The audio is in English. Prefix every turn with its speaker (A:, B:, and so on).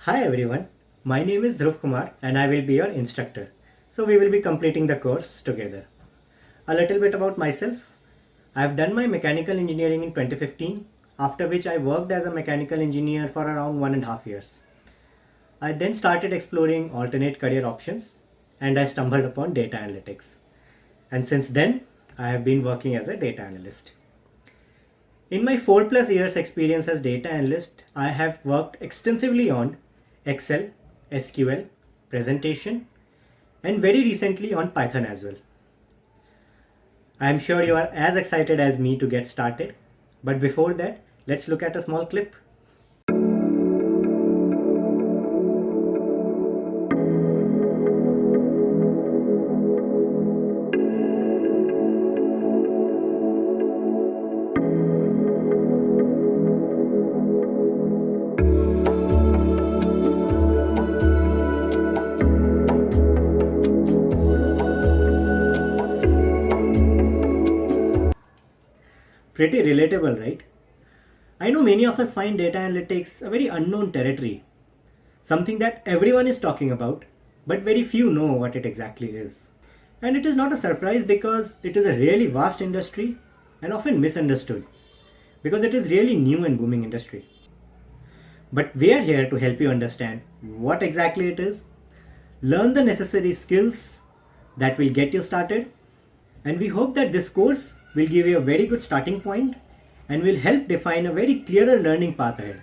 A: Hi everyone, my name is Dhruv Kumar and I will be your instructor. So we will be completing the course together. A little bit about myself. I have done my mechanical engineering in 2015, after which I worked as a mechanical engineer for around 1.5 years. I then started exploring alternate career options and I stumbled upon data analytics. And since then, I have been working as a data analyst. In my 4 plus years experience as data analyst, I have worked extensively on Excel, SQL, presentation, and very recently on Python as well. I am sure you are as excited as me to get started, but before that, let's look at a small clip. Pretty relatable, right? I know many of us find data analytics a very unknown territory, something that everyone is talking about, but very few know what it exactly is. And it is not a surprise because it is a really vast industry and often misunderstood because it is really new and booming industry. But we are here to help you understand what exactly it is, learn the necessary skills that will get you started, and we hope that this course will give you a very good starting point and will help define a very clearer learning path ahead.